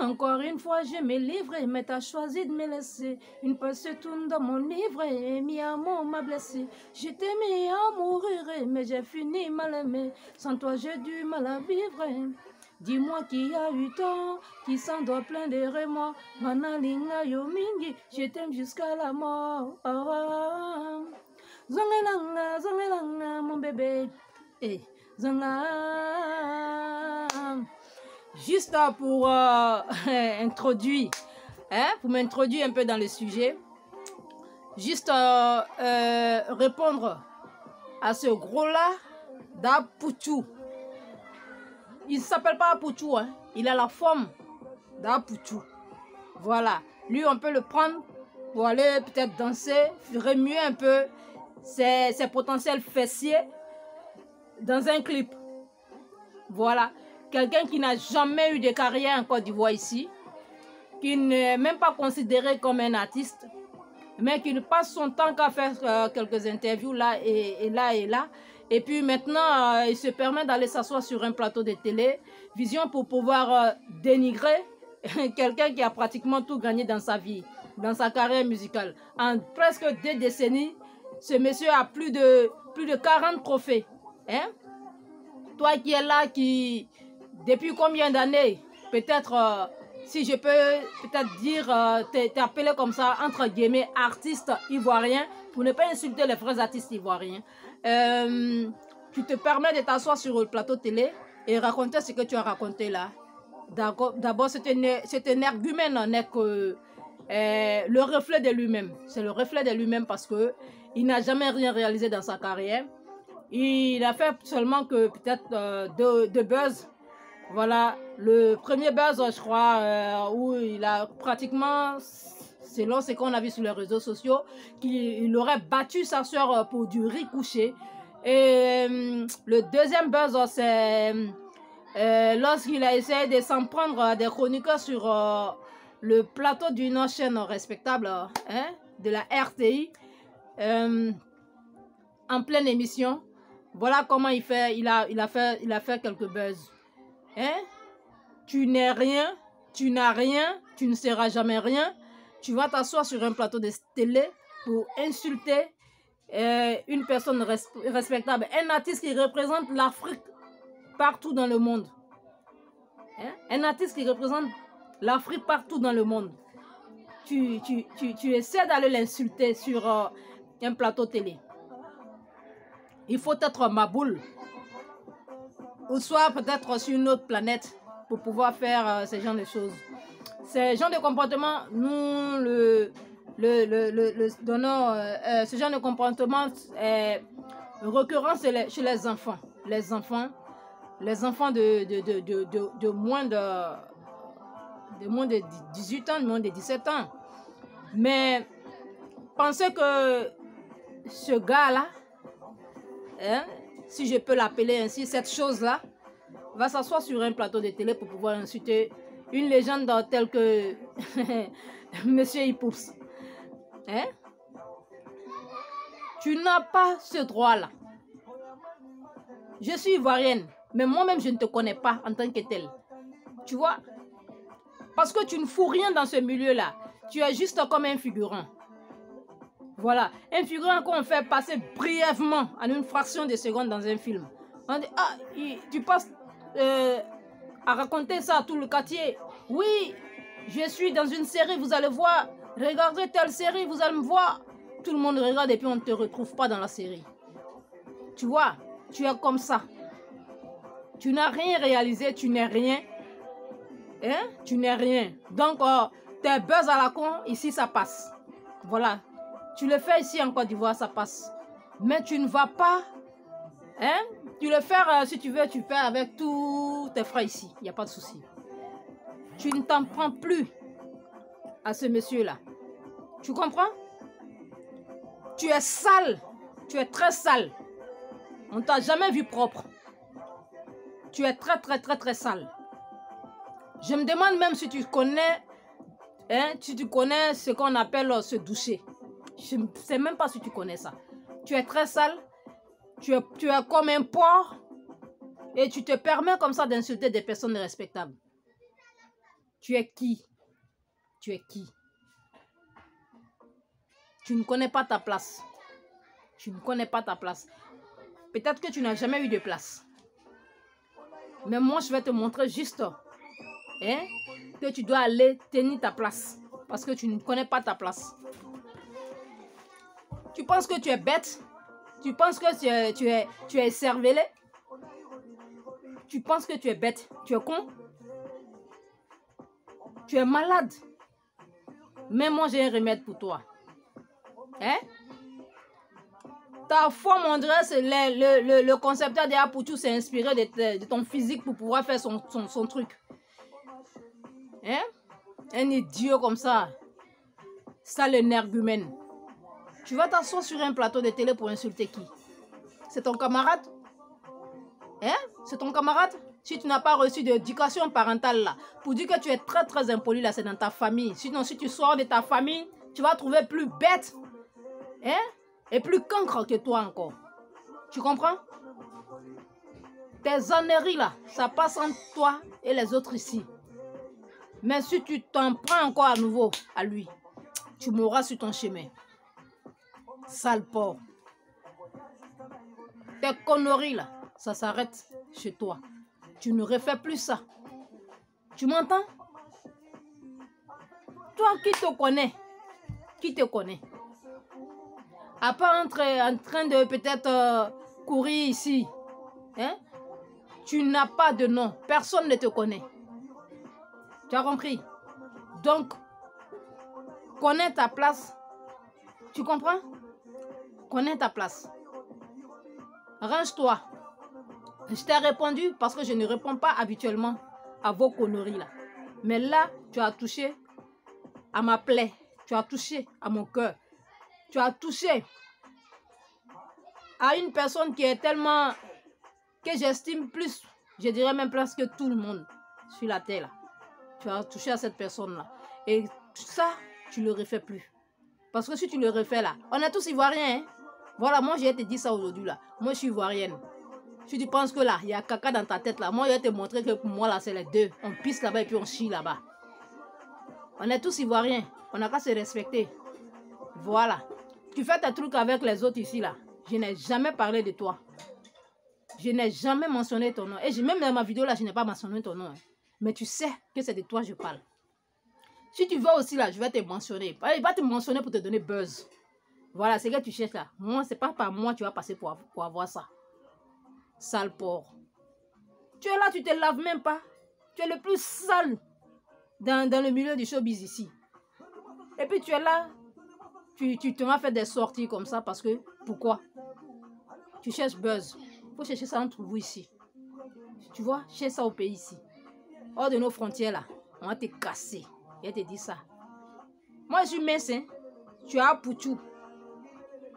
Encore une fois, je me livre, mais t'as choisi de me laisser. Une page se tourne dans mon livre et mi amour m'a blessé. Je t'ai mis à mourir, mais j'ai fini mal aimé. Sans toi, j'ai du mal à vivre. Dis-moi qui a eu tort, qui s'en doit plein de remords. Manalinga yo mingi, je t'aime jusqu'à la mort. Zongelanga, mon bébé. Eh, zonga. Juste pour introduire, pour m'introduire un peu dans le sujet, juste répondre à ce gros-là d'Apoutou. Il ne s'appelle pas Apoutou, hein. Il a la forme d'Apoutou. Voilà, lui on peut le prendre pour aller peut-être danser, remuer un peu ses potentiels fessiers dans un clip. Voilà. Quelqu'un qui n'a jamais eu de carrière en Côte d'Ivoire ici, qui n'est même pas considéré comme un artiste, mais qui ne passe son temps qu'à faire quelques interviews là et là et là. Et puis maintenant, il se permet d'aller s'asseoir sur un plateau de télévision pour pouvoir dénigrer quelqu'un qui a pratiquement tout gagné dans sa vie, dans sa carrière musicale. En presque 2 décennies, ce monsieur a plus de 40 trophées. Hein? Toi qui es là, qui... Depuis combien d'années, peut-être, si je peux peut-être dire, t'es appelé comme ça, entre guillemets, artiste ivoirien, pour ne pas insulter les vrais artistes ivoiriens. Tu te permets de t'asseoir sur le plateau télé et raconter ce que tu as raconté là. D'abord, c'est un argument, n'est que le reflet de lui-même. C'est le reflet de lui-même parce qu'il n'a jamais rien réalisé dans sa carrière. Il a fait seulement que peut-être de buzz. Voilà, le premier buzz, je crois, où il a pratiquement, selon ce qu'on a vu sur les réseaux sociaux, qu'il aurait battu sa soeur pour du riz couché. Et le deuxième buzz, c'est lorsqu'il a essayé de s'en prendre à des chroniqueurs sur le plateau d'une chaîne respectable de la RTI, en pleine émission. Voilà comment il a fait quelques buzz. Hein? Tu n'es rien, tu n'as rien, tu ne seras jamais rien. Tu vas t'asseoir sur un plateau de télé pour insulter une personne respectable, un artiste qui représente l'Afrique partout dans le monde. Hein? Un artiste qui représente l'Afrique partout dans le monde. Tu essaies d'aller l'insulter sur un plateau télé. Il faut être maboule. Ou soit peut-être sur une autre planète pour pouvoir faire ce genre de choses. Ce genre de comportement, nous le donnons, ce genre de comportement est récurrent chez les enfants. Les enfants de moins de 18 ans, de moins de 17 ans. Mais pensez que ce gars-là, hein, si je peux l'appeler ainsi, cette chose-là, va s'asseoir sur un plateau de télé pour pouvoir insulter une légende telle que Monsieur Hippoups. Hein? Tu n'as pas ce droit-là. Je suis ivoirienne, mais moi-même, je ne te connais pas en tant que telle. Tu vois? Parce que tu ne fous rien dans ce milieu-là. Tu es juste comme un figurant. Voilà, un figurant qu'on fait passer brièvement en une fraction de seconde dans un film. On dit, ah, tu passes à raconter ça à tout le quartier. Oui, je suis dans une série, vous allez voir. Regardez telle série, vous allez me voir. Tout le monde regarde et puis on ne te retrouve pas dans la série. Tu vois, tu es comme ça. Tu n'as rien réalisé, tu n'es rien. Hein? Tu n'es rien. Donc, tes buzz à la con, ici ça passe. Voilà. Tu le fais ici en Côte d'Ivoire, ça passe. Mais tu ne vas pas... Hein? Tu le fais, si tu veux, tu fais avec tous tes frères ici. Il n'y a pas de souci. Tu ne t'en prends plus à ce monsieur-là. Tu comprends? Tu es sale. Tu es très sale. On ne t'a jamais vu propre. Tu es très sale. Je me demande même si tu connais... Hein, si tu connais ce qu'on appelle se doucher. Je ne sais même pas si tu connais ça. Tu es très sale. Tu es comme un porc. Et tu te permets comme ça d'insulter des personnes respectables. Tu es qui? Tu es qui? Tu ne connais pas ta place. Tu ne connais pas ta place. Peut-être que tu n'as jamais eu de place. Mais moi, je vais te montrer juste que tu dois aller tenir ta place. Parce que tu ne connais pas ta place. Tu penses que tu es bête? Tu penses que tu es cervelé? Tu penses que tu es bête? Tu es con? Tu es malade? Mais moi, j'ai un remède pour toi. Ta forme, on dirait, c'est le concepteur de Apuchu s'est inspiré de ton physique pour pouvoir faire son truc. Un idiot comme ça. Ça, l'énergumène. Tu vas t'asseoir sur un plateau de télé pour insulter qui? C'est ton camarade? C'est ton camarade? Si tu n'as pas reçu d'éducation parentale là, pour dire que tu es très très impoli là, c'est dans ta famille. Sinon, si tu sors de ta famille, tu vas trouver plus bête. Et plus cancre que toi encore. Tu comprends? Tes âneries là, ça passe entre toi et les autres ici. Mais si tu t'en prends encore à nouveau à lui, tu mourras sur ton chemin. Sale porc. Tes conneries là, ça s'arrête chez toi. Tu ne refais plus ça. Tu m'entends? Toi qui te connais, qui te connaît? À part en train de peut-être courir ici, tu n'as pas de nom. Personne ne te connaît. Tu as compris? Donc, connais ta place. Tu comprends? Connais ta place. Range-toi. Je t'ai répondu parce que je ne réponds pas habituellement à vos conneries là. Mais là, tu as touché à ma plaie. Tu as touché à mon cœur. Tu as touché à une personne qui est tellement... que j'estime plus, je dirais même plus que tout le monde sur la terre là. Tu as touché à cette personne là. Et ça, tu ne le refais plus. Parce que si tu le refais là, on est tous ivoiriens. Voilà, moi je vais te dire ça aujourd'hui là. Moi je suis ivoirienne. Si tu penses que là, il y a caca dans ta tête là, moi je vais te montrer que pour moi là c'est les deux. On pisse là-bas et puis on chie là-bas. On est tous ivoiriens. On n'a qu'à se respecter. Voilà. Tu fais tes trucs avec les autres ici là. Je n'ai jamais parlé de toi. Je n'ai jamais mentionné ton nom. Et même dans ma vidéo là, je n'ai pas mentionné ton nom. Mais tu sais que c'est de toi que je parle. Si tu veux aussi là, je vais te mentionner. Il va te mentionner pour te donner buzz. Voilà, c'est ce que tu cherches là. Moi, c'est pas par moi que tu vas passer pour avoir ça. Sale porc. Tu es là, tu te laves même pas. Tu es le plus sale dans le milieu du showbiz ici. Et puis tu es là, tu te vas faire des sorties comme ça parce que, pourquoi? Tu cherches buzz. Il faut chercher ça entre vous ici. Tu vois, cherche ça au pays ici. Hors de nos frontières là, on va te casser. Et te dit ça. Moi je suis mince, tu as Apuchu.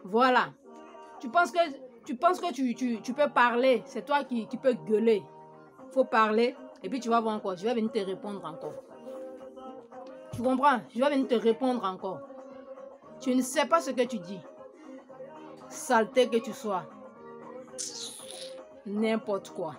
Voilà. Tu penses que tu peux parler. C'est toi qui peux gueuler. Il faut parler. Et puis tu vas voir encore. Je vais venir te répondre encore. Tu comprends? Je vais venir te répondre encore. Tu ne sais pas ce que tu dis. Saleté que tu sois. N'importe quoi.